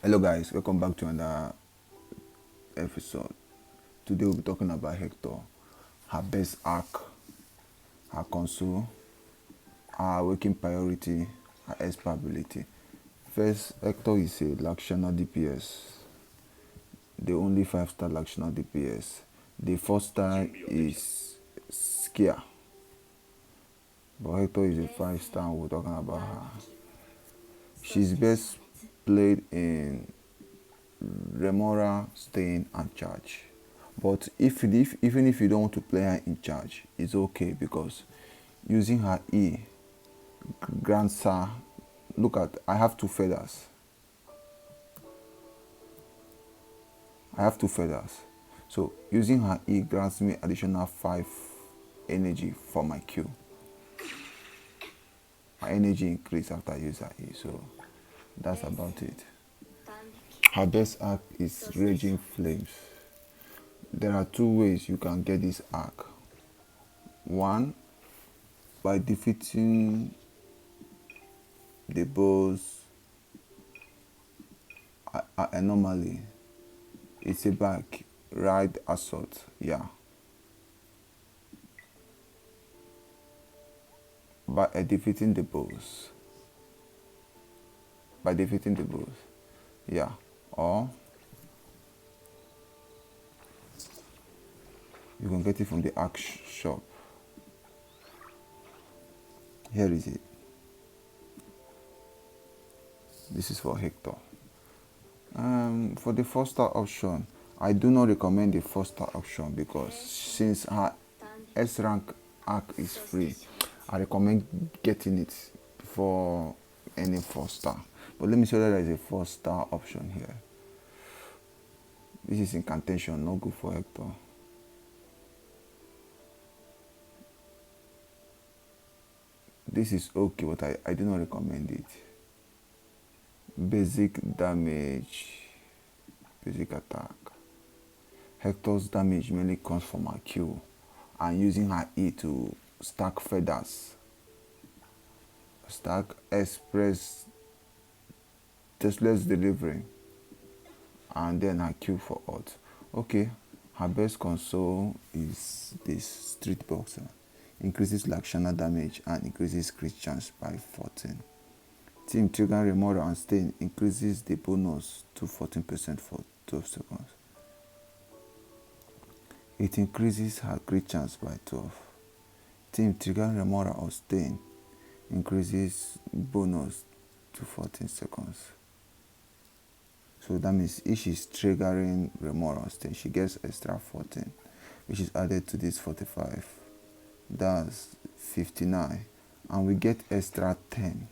Hello guys, welcome back to another episode. Today we'll be talking about Hector, her best arc, her console, her working priority, her Esper ability. First, Hector is a Lakshana DPS, the only 5-star Lakshana DPS. The 4-star is Skia, but Hector is a 5-star and we're talking about her. She's best played in Remora, Stain, and Charge. But even if you don't want to play her in Charge, it's okay because using her E grants her. Look at, I have two feathers. So using her E grants me additional 5 energy for my Q. My energy increase after I use her E, so that's about it. Her best arc is Raging Flames. There are 2 ways you can get this arc. One, by defeating the boss anomaly. It's a back ride assault, yeah. By defeating the boss. Yeah. Or you can get it from the arc shop. Here is it. This is for Hector. For the 4-star option, I do not recommend the 4-star option because since her S rank arc is free, I recommend getting it for any 4-star. But let me show you that there is a 4-star option here. This is incantation, not good for Hector. This is okay, but I do not recommend it. Basic damage, basic attack. Hector's damage mainly comes from her Q and using her E to stack feathers. Stack express testless delivery and then her Q for ult. Okay, her best console is this Street Boxer. Increases Lakshana damage and increases crit chance by 14. Team Trigger Remora and Stain increases the bonus to 14% for 12 seconds. It increases her crit chance by 12. Team Trigger Remora or Stain increases bonus to 14 seconds. So that means if she's triggering Remora or Stain, she gets extra 14, which is added to this 45. That's 59. And we get extra 10.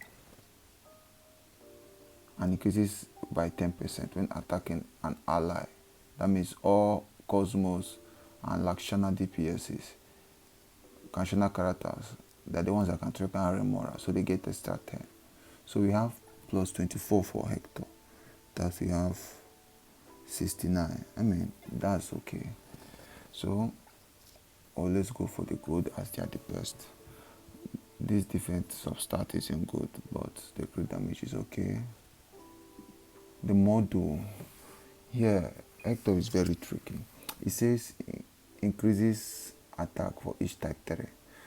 And increases by 10% when attacking an ally. That means all Cosmos and Lakshana DPSs, Lakshana characters, they're the ones that can trigger Remora, so they get extra 10. So we have plus 24 for Hector. Thus we have 69. I mean, that's okay. So always go for the good as they are the best. This defense substat isn't good, but the crit damage is okay. The module here, Hector is very tricky. It says increases attack for each type 3.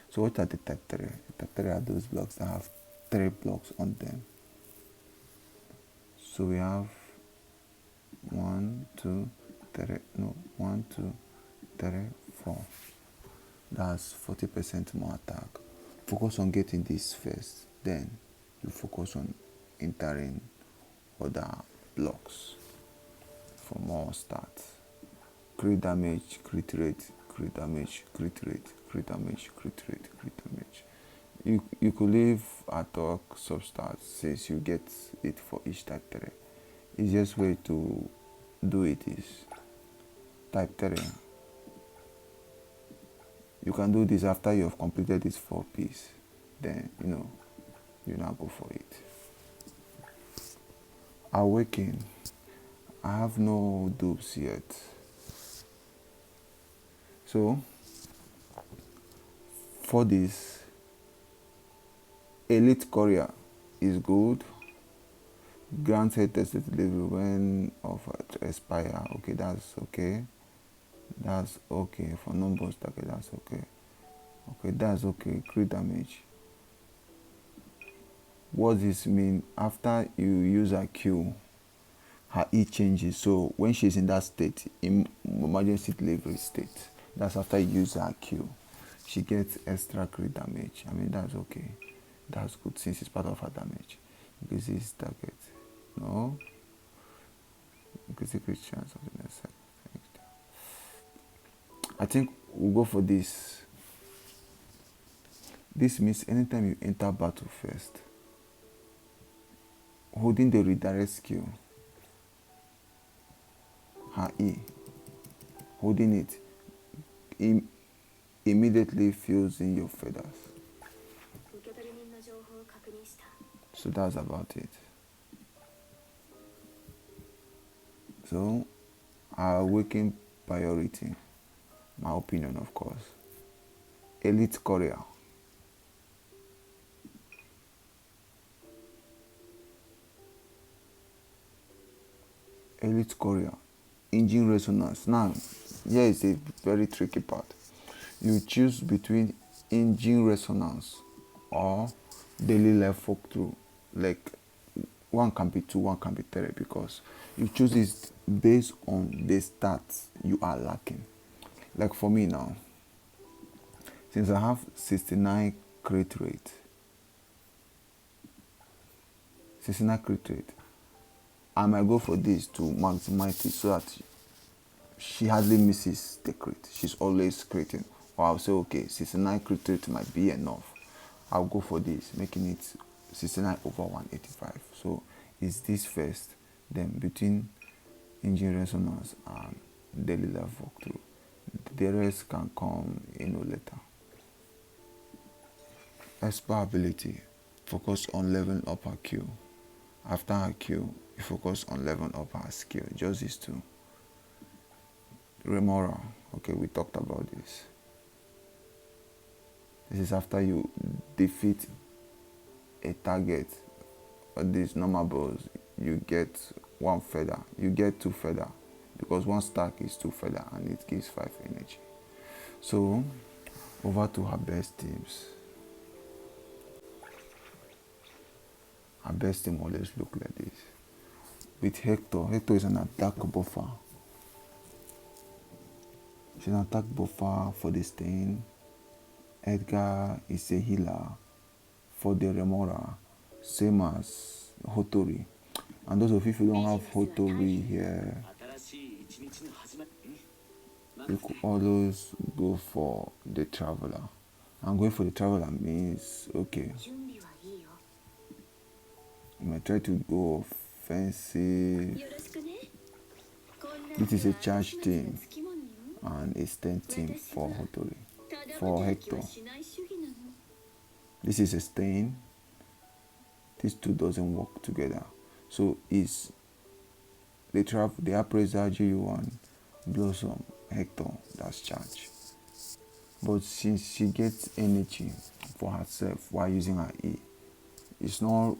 So what are the type 3? The type 3 are those blocks that have 3 blocks on them. So we have 1, 2, 3, no, 1, 2, 3, 4. That's 40% more attack. Focus on getting this first, then you focus on entering other blocks for more stats. Crit damage, crit rate, crit damage, crit rate, crit damage, crit rate, crit damage. You could leave Hathor substats since you get it for each type 3. Easiest way to do it is type 3. You can do this after you have completed this 4 piece. Then you now go for it. Awaken. I have no dupes yet. So for this, Elite Courier is good. Granted tested delivery when offered to expire. Okay, that's okay. That's okay. For numbers target, that's okay. Okay, that's okay. Crit damage. What this mean? After you use a Q, her E changes. So when she's in that state, in emergency delivery state, that's after you use her Q, she gets extra crit damage. I mean, that's okay. That's good since it's part of her damage. Increases target. No. Increases crit chance of the next second. I think we'll go for this. This means anytime you enter battle first, holding the redirect skill, her E, holding it, immediately fills in your feathers. So that's about it. So, our awakened priority, my opinion of course, elite courier. Elite courier, engine resonance. Now, here is a very tricky part. You choose between engine resonance or daily life walkthrough. Like, one can be 2, one can be 3, because you choose this based on the stats you are lacking. Like for me now, since I have 69 crit rate, 69 crit rate, I might go for this to maximize it so that she hardly misses the crit. She's always critting. Or I'll say, okay, 69 crit rate might be enough. I'll go for this, making it 69 over 185. So it's this first, then between engine resonance and daily life walkthrough. The rest can come later. Esper ability, focus on leveling up her Q. After her Q, you focus on leveling up her skill. Just these two. Remora, okay, we talked about this. This is after you defeat a target. Or these normal balls, you get 1 feather. You get 2 feather because 1 stack is 2 feather and it gives 5 energy. So, over to her best teams. Her best team always look like this. With Hector, Hector is an attack buffer. She's an attack buffer for the stain. Edgar is a healer for the Remora, same as Hotori. And those of you who don't have Hotori here, you could always go for the Traveler. And going for the Traveler means, okay, you might try to go offensive. This is a charge team and a stain team for Hotori. For Hector, this is a stain. These two doesn't work together. So it's the appraiser GU1, Blossom, Hector, that's charge. But since she gets energy for herself while using her E, it's not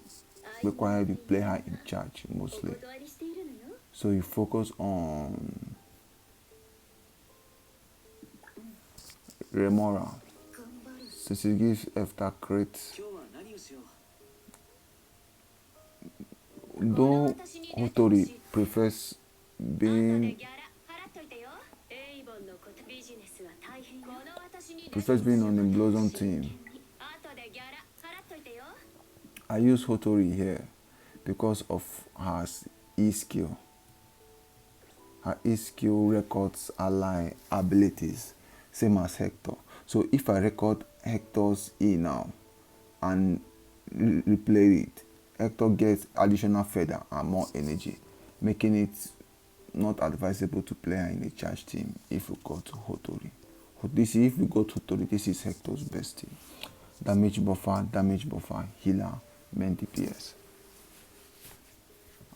required to play her in charge mostly. So you focus on Remora. So she gives after crit. Though Hotori prefers being on the Blossom team, I use Hotori here because of her E skill. Her E skill records ally abilities, same as Hector. So if I record Hector's E now and replay it, Hector gets additional feather and more energy, making it not advisable to play her in a charge team if we go to Hotori. If we go to Hotori, this is Hector's best team. Damage buffer, healer, main DPS.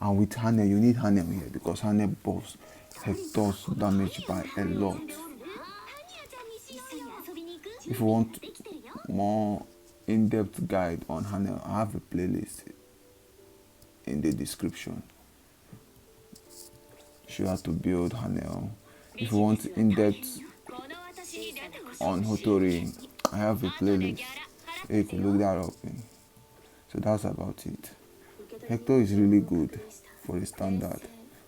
And with Haniel, you need Haniel here because Haniel buffs Hector's damage by a lot. If you want more in-depth guide on Haniel, I have a playlist in the description. Show how to build Haniel. If you want in-depth on Hathor, I have a playlist. You can look that up. So that's about it. Hathor is really good for a standard,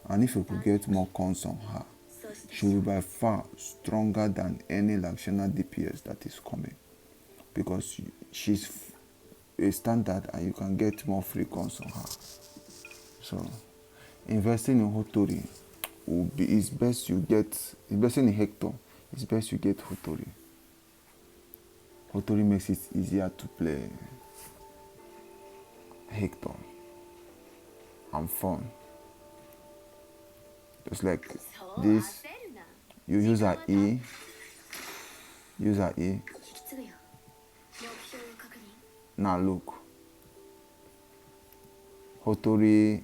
and if you could get more cons on her, she will be by far stronger than any Lakshana DPS that is coming, because she's a standard and you can get more free cons on her. So investing in Hathor is best you get. Investing in Hathor is best you get Hathor. Hathor makes it easier to play Hathor and fun. Just like this, you use her E, Now look, Hathor,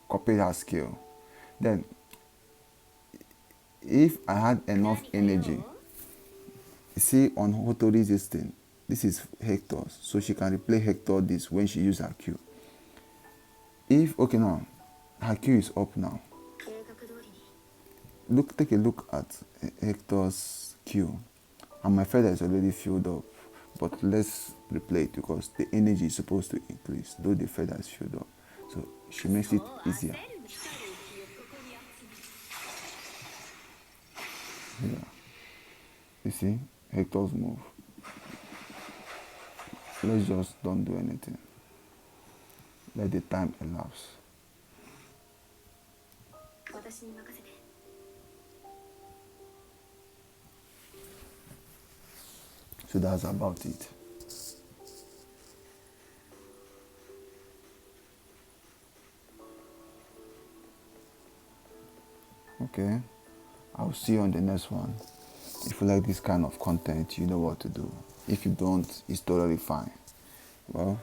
copy her skill. Then, if I had enough energy, see on Hathor's this thing, this is Hector's, so she can replay Hector this when she uses her Q. Okay, now her Q is up now. Take a look at Hector's Q, and my feather is already filled up. But let's replay it because the energy is supposed to increase, though the feather is filled up. So she makes it easier. Yeah. You see, Hector's move. Let's just don't do anything. Let the time elapse. So that's about it. Okay, I'll see you on the next one. If you like this kind of content, you know what to do. If you don't, it's totally fine. Well,